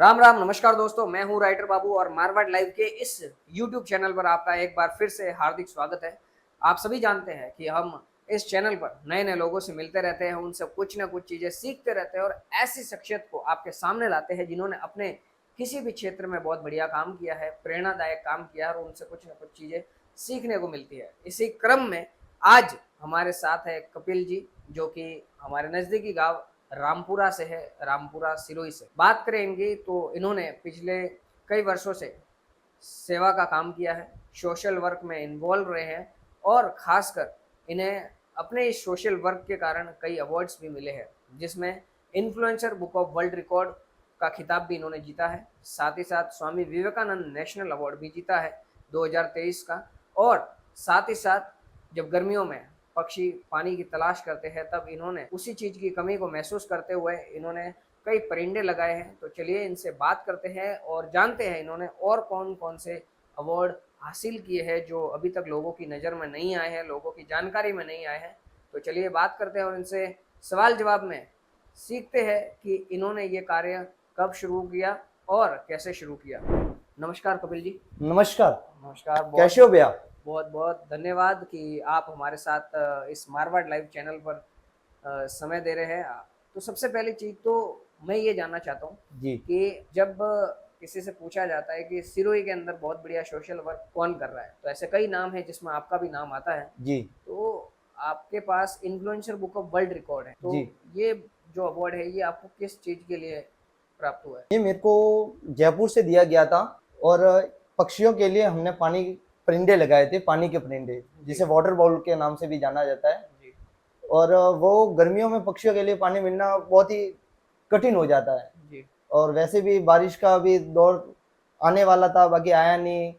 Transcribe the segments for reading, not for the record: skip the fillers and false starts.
राम राम नमस्कार दोस्तों, मैं हूं राइटर बाबू और मारवाड़ लाइव के इस YouTube चैनल पर आपका एक बार फिर से हार्दिक स्वागत है। आप सभी जानते हैं कि हम इस चैनल पर नए नए लोगों से मिलते रहते हैं, उनसे कुछ ना कुछ चीज़ें सीखते रहते हैं और ऐसी शख्सियत को आपके सामने लाते हैं जिन्होंने अपने किसी भी क्षेत्र में बहुत बढ़िया काम किया है, प्रेरणादायक काम किया है और उनसे कुछ ना कुछ चीज़ें सीखने को मिलती है। इसी क्रम में आज हमारे साथ है कपिल जी, जो कि हमारे नज़दीकी गाँव रामपुरा से है, रामपुरा सिरोही से। बात करेंगे तो इन्होंने पिछले कई वर्षों से सेवा का काम किया है, सोशल वर्क में इन्वॉल्व रहे हैं और ख़ासकर इन्हें अपने इस सोशल वर्क के कारण कई अवार्ड्स भी मिले हैं, जिसमें influencer book of world record का खिताब भी इन्होंने जीता है। साथ ही साथ स्वामी विवेकानंद नेशनल अवार्ड भी जीता है 2023 का। और साथ ही साथ जब गर्मियों में पक्षी पानी की तलाश करते हैं तब इन्होंने उसी चीज़ की कमी को महसूस करते हुए इन्होंने कई परिंदे लगाए हैं। तो चलिए इनसे बात करते हैं और जानते हैं इन्होंने और कौन कौन से अवार्ड हासिल किए हैं जो अभी तक लोगों की नज़र में नहीं आए हैं, लोगों की जानकारी में नहीं आए हैं। तो चलिए बात करते हैं और इनसे सवाल जवाब में सीखते हैं कि इन्होंने ये कार्य कब शुरू किया और कैसे शुरू किया। नमस्कार कपिल जी। नमस्कार। नमस्कार। कैसे हो भैया? बहुत बहुत धन्यवाद कि आप हमारे साथ इस मारवाड़ लाइव चैनल पर समय दे रहे हैं। तो सबसे पहली चीज़ तो मैं ये जानना चाहता हूँ जी कि जब किसी से पूछा जाता है कि सिरोही के अंदर बहुत बढ़िया सोशल वर्क कौन कर रहा है, तो ऐसे कई नाम है जिसमें आपका भी नाम आता है। जी तो आपके पास influencer book of world record है, तो जी ये जो अवार्ड है ये आपको किस चीज़ के लिए प्राप्त हुआ है? ये मेरे को जयपुर से दिया गया था और पक्षियों के लिए हमने पानी परिंदे लगाए थे, पानी के परिंदे जिसे वाटर बाउल के नाम से भी जाना जाता है। जी और वो गर्मियों में पक्षियों के लिए पानी मिलना बहुत ही कठिन हो जाता है जी और वैसे भी बारिश का भी दौर आने वाला था, बाकी आया नहीं।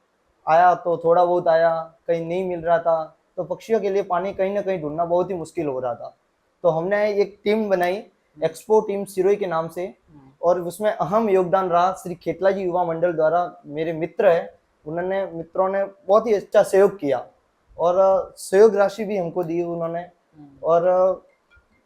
आया तो थोड़ा बहुत आया, कहीं नहीं मिल रहा था, तो पक्षियों के लिए पानी कहीं ना कहीं ढूंढना बहुत ही मुश्किल हो रहा था। तो हमने एक टीम बनाई, एक्सपो टीम सिरोही के नाम से, और उसमें अहम योगदान रहा श्री खेतला जी युवा मंडल द्वारा। मेरे मित्र है, मित्रों ने बहुत ही अच्छा सहयोग किया और सहयोग राशि भी हमको दी उन्होंने। और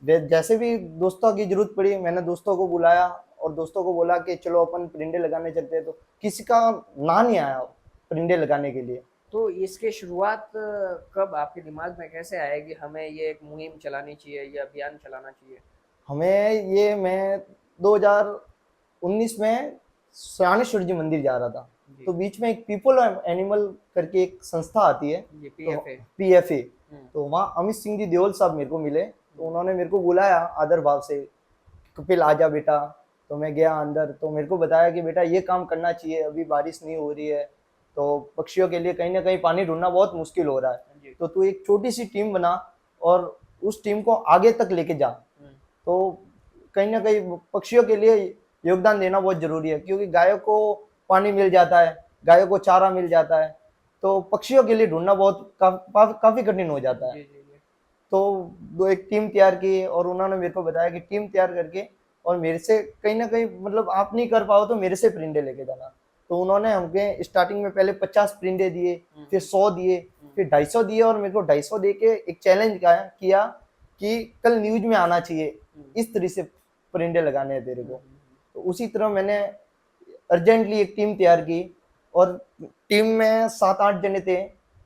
जैसे भी दोस्तों की जरूरत पड़ी, मैंने दोस्तों को बुलाया और दोस्तों को बोला कि चलो अपन परिंदे लगाने चलते हैं। तो किसी का ना नहीं आया परिंदे लगाने के लिए। तो इसकी शुरुआत कब आपके दिमाग में कैसे आया कि हमें ये एक मुहिम चलानी चाहिए या अभियान चलाना चाहिए? मैं 2019 में सयानेश्वर जी मंदिर जा रहा था। जी तो बीच में एक पीपल एनिमल करके एक संस्था आती है, जी तो PFA। PFA। तो वहाँ अमित सिंह जी देओल साहब मेरे को मिले, तो उन्होंने मेरे को बुलाया आदर भाव से, कपिल आजा बेटा। तो मैं गया अंदर, तो मेरे को बताया कि बेटा ये काम करना चाहिए, अभी बारिश नहीं हो रही है तो पक्षियों के लिए कहीं ना कहीं पानी ढूंढना बहुत मुश्किल हो रहा है। जी तो तू एक छोटी सी टीम बना और उस टीम को आगे तक लेके जा। तो कहीं ना कहीं पक्षियों के लिए योगदान देना बहुत जरूरी है, क्योंकि गायों को पानी मिल जाता है, गायों को चारा मिल जाता है, तो पक्षियों के लिए ढूंढना बहुत काफी कठिन हो जाता है। जी जी जी तो दो एक टीम तैयार की और उन्होंने मेरे को बताया कि टीम तैयार करके और मेरे से कहीं ना कहीं, मतलब आप नहीं कर पाओ तो मेरे से परिंदे लेके जाना। तो उन्होंने हमके स्टार्टिंग में पहले 50 परिंदे दिए, फिर 100 दिए, फिर 250 दिए, और मेरे को 250 दे के एक चैलेंज किया कि कल न्यूज में आना चाहिए, इस तरह से परिंदे लगाने हैं तेरे को। तो उसी तरह मैंने अर्जेंटली एक टीम तैयार की और टीम में 7-8 जने थे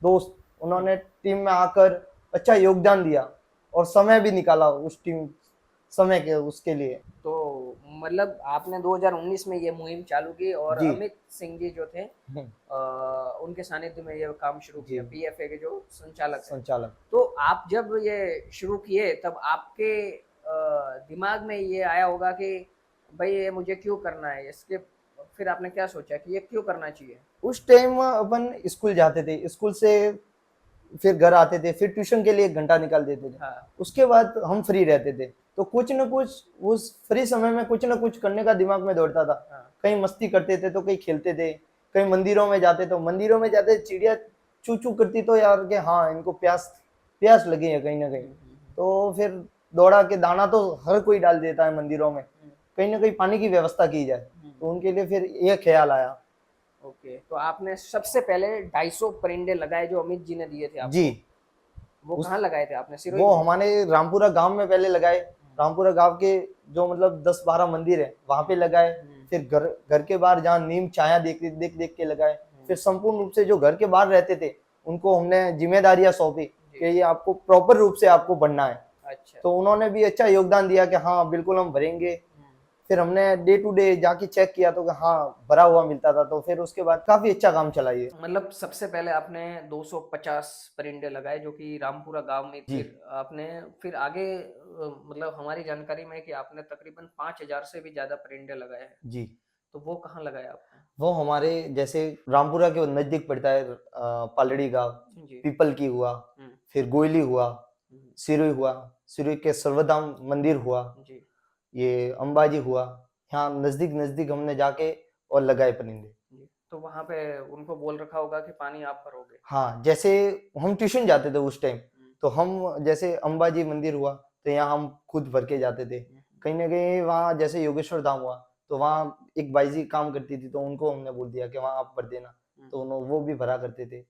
दोस्त। उन्होंने टीम में आकर अच्छा योगदान दिया और समय भी निकाला उस टीम समय के उसके लिए। तो मतलब आपने 2019 में ये मुहिम चालू की और जी अमित सिंह जी जो थे उनके सानिध्य में ये काम शुरू जी किया, PFA के जो संचालक हैं। संचालक। तो आप जब ये शुरू किए तब आपके दिमाग में ये आया होगा कि भाई ये मुझे क्यों करना है, इसके फिर आपने क्या सोचा कि ये क्यों करना चाहिए? उस टाइम अपन स्कूल जाते थे, स्कूल से फिर घर आते थे, फिर ट्यूशन के लिए 1 घंटा निकाल देते थे। हाँ उसके बाद हम फ्री रहते थे, तो कुछ न कुछ उस फ्री समय में कुछ न कुछ करने का दिमाग में दौड़ता था। हाँ कहीं मस्ती करते थे तो कहीं खेलते थे, कहीं मंदिरों में जाते, तो मंदिरों में जाते चिड़िया चू चू करती, तो यार के हाँ इनको प्यास प्यास लगी है कहीं ना कहीं। तो फिर दौड़ा के, दाना तो हर कोई डाल देता है मंदिरों में, कहीं ना कहीं पानी की व्यवस्था की जाए। तो उनके लिए फिर ये ख्याल आया। ओके, तो आपने सबसे पहले 250 परिंदे लगाए जो अमित जी ने दिए थे जी आपको। वो उस कहाँ लगाए थे आपने? सिरोही वो में? हमारे रामपुरा गांव में पहले लगाए। रामपुरा गांव के जो मतलब 10-12 मंदिर है वहां पे लगाए। फिर घर घर के बाहर जहाँ नीम छाया देख देख देख के लगाए, फिर संपूर्ण रूप से जो घर के बाहर रहते थे उनको हमने जिम्मेदारियां सौंपी कि ये आपको प्रॉपर रूप से आपको बनना है। अच्छा। तो उन्होंने भी अच्छा योगदान दिया कि हाँ बिल्कुल हम भरेंगे। फिर हमने डे टू डे जाके चेक किया तो कि हाँ भरा हुआ मिलता था, तो फिर उसके बाद काफी अच्छा काम चला ये। मतलब सबसे पहले आपने 250 परिंदे लगाए जो कि रामपुरा गांव में, जी। फिर आपने फिर आगे मतलब हमारी जानकारी में है कि आपने तकरीबन 5000 से भी ज्यादा परिंदे लगाए हैं। जी। तो वो कहाँ लगाए आपने? वो हमारे जैसे रामपुरा के नजदीक पड़ता है पालड़ी गांव, जी। पीपल की हुआ, हम्म। फिर गोयली हुआ, हम्म। सिरुई हुआ, सिरुई के सर्वधाम मंदिर हुआ, जी। ये अंबाजी हुआ। यहाँ नजदीक नजदीक हमने जाके और लगाए परिंदे। जी। तो वहां पे उनको बोल रखा होगा कि पानी आप भरोगे। हाँ, जैसे हम ट्यूशन जाते थे उस टाइम, हम्म। तो हम जैसे अंबाजी मंदिर हुआ तो यहाँ हम खुद भर के जाते थे। हम्म। कहीं ना कहीं वहाँ जैसे योगेश्वर धाम हुआ तो वहाँ एक बाई जी काम करती थी, तो उनको हमने बोल दिया कि वहाँ आप भर देना, तो वो भी भरा करते थे।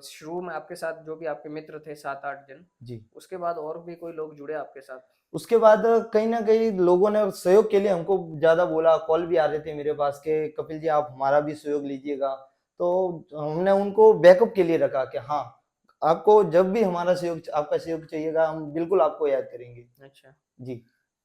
शुरू में आपके साथ जो भी आपके मित्र थे 7-8 जन, जी। उसके बाद और भी कोई लोग जुड़े आपके साथ? उसके बाद कहीं ना कहीं लोगों ने सहयोग के लिए हमको ज्यादा बोला, कॉल भी आ रहे थे मेरे पास के कपिल जी आप हमारा भी सहयोग लीजिएगा। तो हमने उनको बैकअप के लिए रखा कि हाँ आपको जब भी हमारा सहयोग आपका सहयोग चाहिएगा हम बिल्कुल आपको याद करेंगे। अच्छा। जी।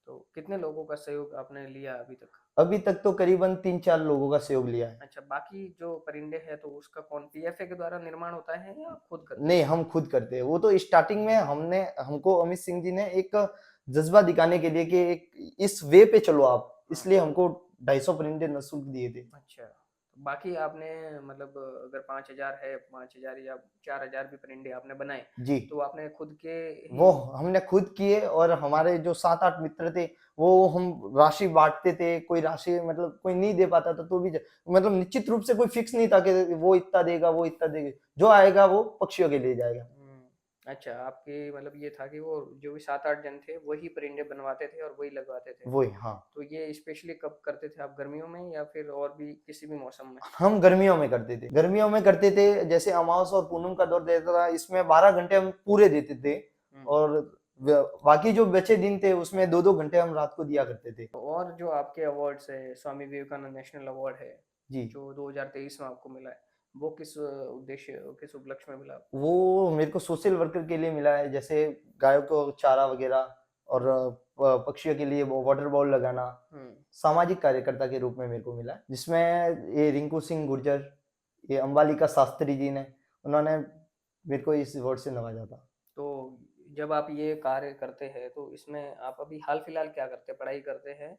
तो कितने लोगों का सहयोग आपने लिया अभी तक? अभी तक तो करीबन 3-4 लोगों का सहयोग लिया है। अच्छा, बाकी जो परिंदे हैं तो उसका कौन पीएफए के द्वारा निर्माण होता है या आप खुद करते नहीं, हैं? हम खुद करते हैं। वो तो स्टार्टिंग में हमको अमित सिंह जी ने एक जज्बा दिखाने के लिए कि एक इस वे पे चलो आप, हाँ। इसलिए हमको 250 परिंदे निःशुल्क दिए थे। अच्छा, तो बाकी आपने मतलब अगर 5000 है, 5000 या 4000 भी परिंदे आपने बनाए, जी। तो आपने खुद के वो ही? हमने खुद किए और हमारे जो 7-8 मित्र थे वो हम राशि बांटते थे। कोई राशि मतलब कोई नहीं दे पाता था तो भी मतलब निश्चित रूप से कोई फिक्स नहीं था कि वो इतना देगा वो इतना देगा, जो आएगा वो पक्षियों के लिए जाएगा। अच्छा, आपकी मतलब ये था कि वो जो भी 7-8 जन थे वही परिंदे बनवाते थे और वही लगवाते थे। वही, हाँ। तो ये स्पेशली कब करते थे आप, गर्मियों में या फिर और भी किसी भी मौसम में? हम गर्मियों में करते थे, गर्मियों में करते थे। जैसे अमावस और पूनम का दौर देता था, इसमें 12 घंटे हम पूरे देते थे हम्म। और बाकी जो बचे दिन थे उसमें 2-2 घंटे हम रात को दिया करते थे। और जो आपके अवार्ड्स है, स्वामी विवेकानंद नेशनल अवार्ड है जी। जो 2023 में आपको मिला है, वो किस उद्देश्य किस उपलक्ष्य में मिला आपको? वो मेरे को सोशल वर्कर के लिए मिला है, जैसे गायों को चारा वगैरह और पक्षियों के लिए वो वाटर बॉल लगाना। सामाजिक कार्यकर्ता के रूप में मेरे को मिला है, जिसमें ये रिंकू सिंह गुर्जर, ये अंबालिका शास्त्री जी ने उन्होंने मेरे को इस अवार्ड से नवाजा था। तो जब आप ये कार्य करते हैं तो इसमें आप अभी हाल फिलहाल क्या करते हैं, पढ़ाई करते हैं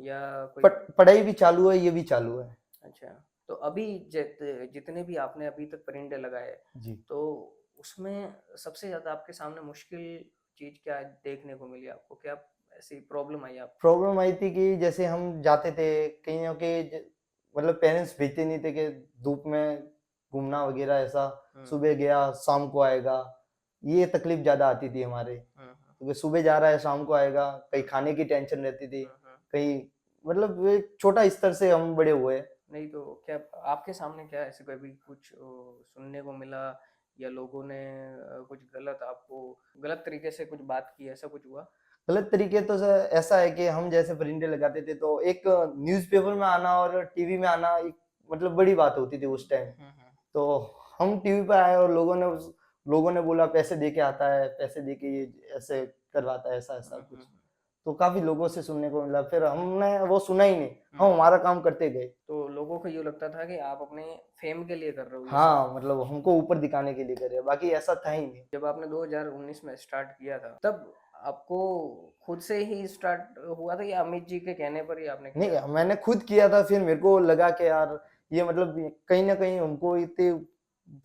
या कोई? पढ़ाई भी चालू है, ये भी चालू है। अच्छा, तो अभी जितने भी आपने अभी तक परिंदे लगाए, जी। तो उसमें सबसे ज्यादा आपके सामने मुश्किल चीज क्या देखने को मिली आपको, क्या ऐसी प्रॉब्लम आई आपको? प्रॉब्लम आई थी कि जैसे हम जाते थे कहीं ना कहीं, मतलब पेरेंट्स भेजते नहीं थे कि धूप में घूमना वगैरह ऐसा, सुबह गया शाम को आएगा, ये तकलीफ ज्यादा आती थी हमारे। क्योंकि सुबह जा रहा है शाम को आएगा, कहीं खाने की टेंशन रहती थी, कहीं मतलब एक छोटा स्तर से हम बड़े हुए। नहीं तो क्या आपके सामने क्या ऐसे कभी कुछ सुनने को मिला या लोगों ने कुछ गलत आपको गलत तरीके से कुछ बात की, ऐसा कुछ हुआ? गलत तरीके तो सर ऐसा है कि हम जैसे परिंदे लगाते थे तो एक न्यूज़पेपर में आना और टीवी में आना एक मतलब बड़ी बात होती थी उस टाइम। तो हम टीवी पे आए और लोगों ने बोला पैसे दे के आता है, पैसे दे के ये ऐसे करवाता है, ऐसा ऐसा कुछ। तो काफी लोगों से सुनने को मिला, फिर हमने वो सुना ही नहीं, हम हमारा काम करते गए। तो लोगों को ये लगता था कि आप अपने फेम के लिए कर रहे हो ये सब। हाँ, मतलब हमको ऊपर दिखाने के लिए करे, बाकी ऐसा था ही नहीं। जब आपने 2019 में स्टार्ट किया था तब आपको खुद से ही स्टार्ट हुआ था या अमित जी के कहने पर ही आपने किया? नहीं, मैंने खुद किया था, फिर मेरे को लगा कि यार ये मतलब कहीं ना कहीं हमको इतनी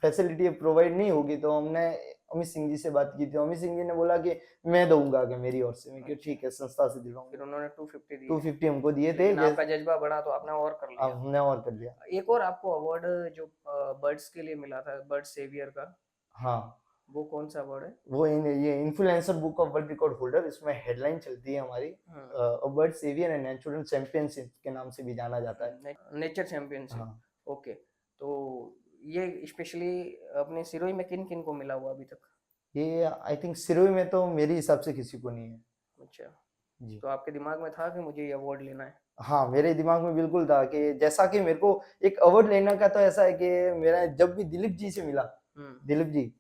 फैसिलिटी प्रोवाइड नहीं होगी, तो हमने अमित सिंह जी से बात की थी। अमित सिंह जी ने बोला कि मैं दूंगा कि मेरी ओर से। मैं कि ठीक है, संस्था से फिर दिलवाऊंगा। उन्होंने 250 दिए? 250 हमको दिए थे। लेकिन आपका जज्बा बढ़ा तो आपने और कर लिया। अब हमने और कर लिया। एक और आपको अवार्ड जो बर्ड्स के लिए मिला था, बर्ड सेवियर का, हाँ, वो कौन सा अवार्ड है? वो ये influencer book of world record holder, इसमें हेडलाइन चलती है हमारी bird saviour and natural championship के नाम से भी जाना जाता है। Nature championship. हाँ, ओके। तो ये स्पेशली अपने सिरोही में किन किन को मिला हुआ अभी तक? ये आई थिंक सिरोही में तो मेरे हिसाब से किसी को नहीं है। अच्छा, जी। तो आपके दिमाग में था कि मुझे ये अवार्ड लेना है? हाँ, मेरे दिमाग में बिल्कुल था कि जैसा कि मेरे को एक अवार्ड लेने का तो ऐसा है कि मेरा जब भी दिलीप जी से मिला, हम्म। दिलीप जी,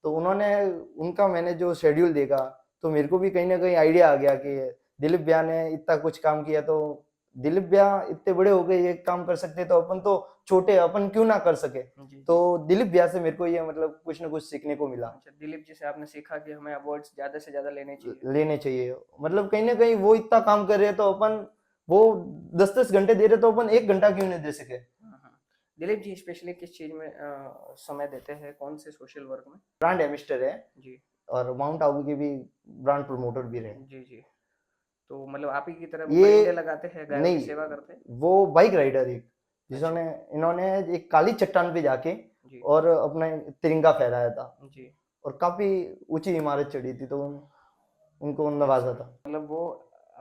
तो उन्होंने उनका मैंने जो शेड्यूल देखा, तो मेरे को भी कहीं न कहीं आइडिया आ गया कि दिलीप भैया ने इतना कुछ काम किया, तो दिलीप भैया इतने बड़े हो गए, ये काम कर सकते, तो अपन तो छोटे, अपन क्यों ना कर सके? जी तो जी। दिलीप भैया से मेरे को ये मतलब कुछ न कुछ सीखने को मिला। अच्छा, दिलीप जी से आपने सीखा कि हमें अवार्ड्स ज्यादा से ज्यादा लेने चाहिए। लेने चाहिए। मतलब कहीं न कहीं वो इतना काम कर रहे हैं, तो अपन वो 10-10 घंटे दे रहे, तो अपन 1 घंटा क्यों नहीं दे सके? हाँ हाँ। दिलीप जी स्पेशली किस चीज में समय देते हैं, कौन से सोशल वर्क में? ब्रांड एम्बेसडर है जी और माउंट आबू के भी ब्रांड प्रमोटर भी रहे। जी। जी। तो मतलब आप ही की तरह वो परिंदे ये लगाते हैं, गायों की नहीं, सेवा करते हैं? वो बाइक राइडर एक, अच्छा। जिन्होंने इन्होंने एक काली चट्टान पे जाके जी और अपना तिरंगा फहराया था जी। और काफी ऊंची इमारत चढ़ी थी, तो उनको अच्छा, नवाजा था। मतलब वो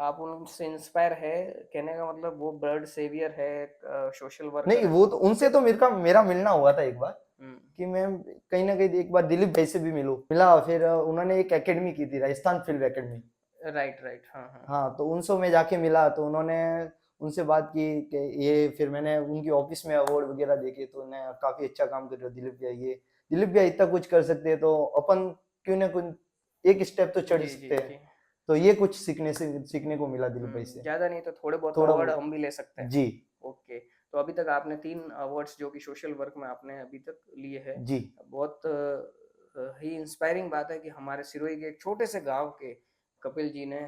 आप उनसे इंस्पायर है, कहने का मतलब वो बर्ड सेवियर है, सोशल नहीं, वर्कर है। वो तो उनसे तो मेरा मिलना हुआ था एक बार, हम्म। कि मैं कहीं ना कहीं एक बार दिलीप भाई से भी मिला, फिर उन्होंने एक एकेडमी की थी, Rajasthan film academy. Right right, हाँ हाँ। हाँ, तो उनसे मैं जाके मिला, तो उन्होंने उनसे बात की कि ये, फिर मैंने उनकी ऑफिस में अवार्ड वगैरह देखे, तो उन्हें काफी अच्छा काम कर रहे हो दिलीप भैया, ये दिलीप भैया इतना कुछ कर सकते हैं, तो अपन क्यों ना कुछ एक स्टेप तो चढ़ जी जी सकते हैं। जी। तो ये कुछ सीखने को मिला दिलीप भाई से, ज्यादा नहीं तो थोड़े बहुत थोड़ा अवार्ड बहुत। हम भी ले सकते हैं। जी ओके। तो अभी तक आपने 3 अवार्ड्स जो कि सोशल वर्क में आपने अभी तक लिए हैं। जी बहुत ही इंस्पायरिंग बात है कि हमारे सिरोही के एक छोटे से गांव के कपिल जी ने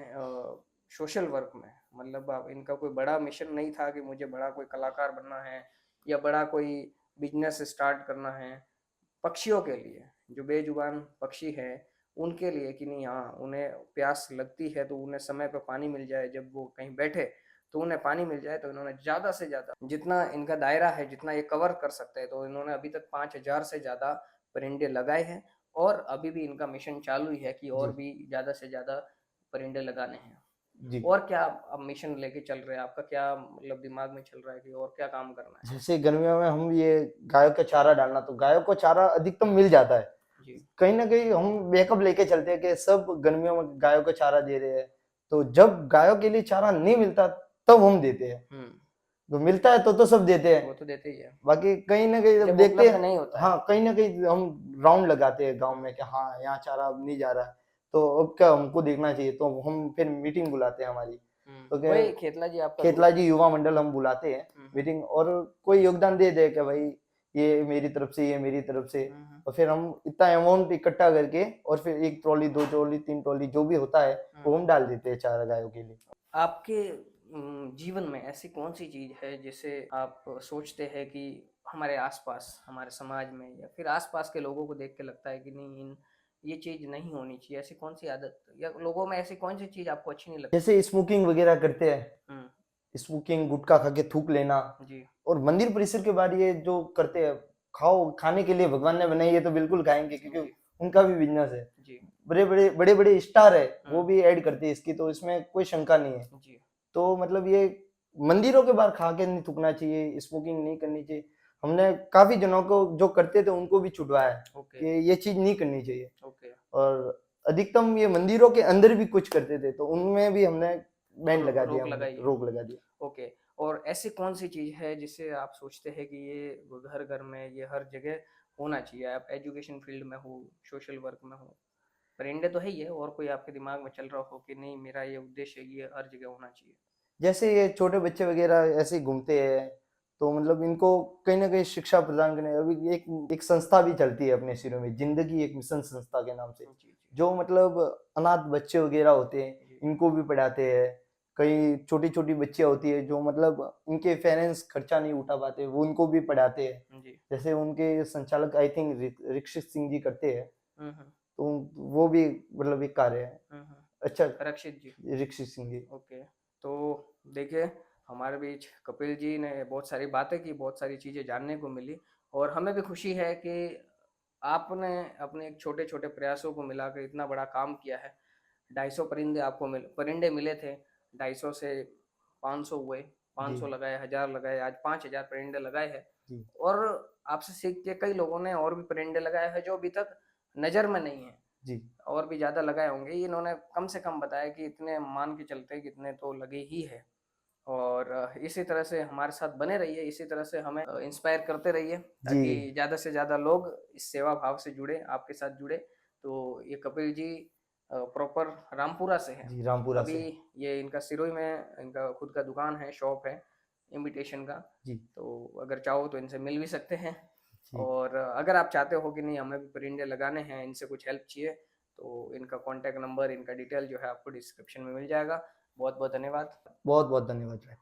सोशल वर्क में, मतलब आप इनका कोई बड़ा मिशन नहीं था कि मुझे बड़ा कोई कलाकार बनना है या बड़ा कोई बिजनेस स्टार्ट करना है। पक्षियों के लिए, जो बेजुबान पक्षी हैं उनके लिए, कि नहीं हाँ उन्हें प्यास लगती है तो उन्हें समय पर पानी मिल जाए, जब वो कहीं बैठे तो उन्हें पानी मिल जाए, तो इन्होंने ज़्यादा से ज़्यादा जितना इनका दायरा है, जितना ये कवर कर सकते हैं, तो इन्होंने अभी तक 5,000 से ज़्यादा परिंदे लगाए हैं। और अभी भी इनका मिशन चालू ही है कि जी और भी ज़्यादा से ज़्यादा परिंदे लगाने हैं। जी। और क्या अब मिशन लेके चल रहे हैं, आपका क्या मतलब दिमाग में चल रहा है कि और क्या काम करना है? जैसे गर्मियों में हम ये गायों का चारा डालना, तो गायों को चारा अधिकतम मिल जाता है, जी। कहीं ना कहीं हम बैकअप लेके चलते हैं कि सब गर्मियों में गायों को चारा दे रहे हैं, तो जब गायों के लिए चारा नहीं मिलता, तब हम देते हैं। तो मिलता है तो सब देते हैं, वो तो देते ही है। बाकी कहीं ना कहीं जब जब देखते उपलब्ध हैं, नहीं होता है। हाँ, कहीं ना कहीं हम राउंड लगाते हैं गांव में कि हाँ, यहाँ चारा अब नहीं जा रहा है, तो अब क्या हमको देखना चाहिए, तो हम फिर मीटिंग बुलाते हैं हमारी, तो क्या, वही खेतला जी आपका खेतला ग्रुप है। जी युवा मंडल हम बुलाते हैं हम्म। मीटिंग, और कोई योगदान दे दे कि भाई ये मेरी तरफ से, ये मेरी तरफ से, हम्म। और फिर हम इतना अमाउंट इकट्ठा करके, और फिर 1 ट्रॉली, 2 ट्रॉली, 3 ट्रॉली, जो भी होता है, वो हम्म। हम डाल देते हैं चारा गायों के लिए। आपके जीवन में ऐसी कौन सी चीज है जिसे आप सोचते हैं कि हमारे आसपास, हमारे समाज में या फिर आसपास के लोगों को देख के लगता है कि नहीं इन ये चीज नहीं होनी चाहिए, ऐसी कौन सी आदत या लोगों में ऐसी कौन सी चीज आपको अच्छी नहीं लगती? जैसे स्मोकिंग वगैरह करते हैं, हम्म। स्मोकिंग, गुटखा खा के थूक लेना, जी और मंदिर परिसर के बाद ये जो करते हैं, खाओ, खाने के लिए भगवान ने बनाई है तो बिल्कुल खाएंगे, क्योंकि जी उनका भी बिजनेस है। जी। बड़े बड़े स्टार है, वो हम्म। भी ऐड करते हैं इसकी, तो इसमें कोई शंका नहीं है। जी। तो मतलब ये मंदिरों के बाहर खा के नहीं थूकना चाहिए, स्मोकिंग नहीं करनी चाहिए। हमने काफी जनों को जो करते थे उनको भी छुड़वाया है ओके कि ये चीज नहीं करनी चाहिए। ओके। और अधिकतम ये मंदिरों के अंदर भी कुछ करते थे, तो उनमें भी हमने बैंड लगा दिया, रोक हमने लगाई है। रोक लगा दिया। ओके। और ऐसी कौन सी चीज है जिसे आप सोचते हैं कि ये घर घर में, ये हर जगह होना चाहिए? आप एजुकेशन फील्ड में हो, सोशल वर्क में हो, परिंदे तो है ही है, और कोई आपके दिमाग में चल रहा हो कि नहीं मेरा ये उद्देश्य है, ये हर जगह होना चाहिए? जैसे ये छोटे बच्चे वगैरह ऐसे ही घूमते हैं, तो मतलब इनको कहीं ना कहीं शिक्षा प्रदान करने, अभी एक संस्था भी चलती है अपने शहरों में, जिंदगी एक मिशन संस्था के नाम से, जी जी जो मतलब अनाथ बच्चे वगैरह होते हैं, जी। इनको भी पढ़ाते हैं। कई छोटी छोटी बच्चियां होती है जो मतलब उनके पेरेंट्स खर्चा नहीं उठा पाते, वो उनको भी पढ़ाते हैं। जी। जैसे उनके संचालक आई थिंक ऋक्षित सिंह जी करते हैं, हम्म। तो वो भी मतलब एक कार्य है अच्छा। रक्षित जी। ऋक्षित सिंह जी। ओके। तो देखिए, हमारे बीच कपिल जी ने बहुत सारी बातें की, बहुत सारी चीज़ें जानने को मिली, और हमें भी खुशी है कि आपने अपने एक छोटे छोटे प्रयासों को मिलाकर इतना बड़ा काम किया है। 250 परिंदे आपको परिंदे मिले थे। 250 से 500 हुए, जी 500 लगाए, 1000 लगाए, आज 5000 परिंदे लगाए हैं। जी और आपसे सीख के कई लोगों ने और भी परिंदे लगाए हैं जो अभी तक नज़र में नहीं है, जी और भी ज़्यादा लगाए होंगे। इन्होंने कम से कम बताया कि इतने मान के चलते कि इतने तो लगे ही है। और इसी तरह से हमारे साथ बने रहिए, इसी तरह से हमें इंस्पायर करते रहिए ताकि जी ज़्यादा से ज़्यादा लोग इस सेवा भाव से जुड़े, आपके साथ जुड़े। तो ये कपिल जी प्रॉपर रामपुरा से हैं। जी रामपुरा अभी से। ये इनका सिरोही में इनका खुद का दुकान है, शॉप है इमिटेशन का। जी तो अगर चाहो तो इनसे मिल भी सकते हैं। जी और अगर आप चाहते हो कि नहीं हमें भी परिंदे लगाने हैं, इनसे कुछ हेल्प चाहिए, तो इनका कॉन्टैक्ट नंबर, इनका डिटेल जो है आपको डिस्क्रिप्शन में मिल जाएगा। बहुत बहुत धन्यवाद। बहुत बहुत धन्यवाद।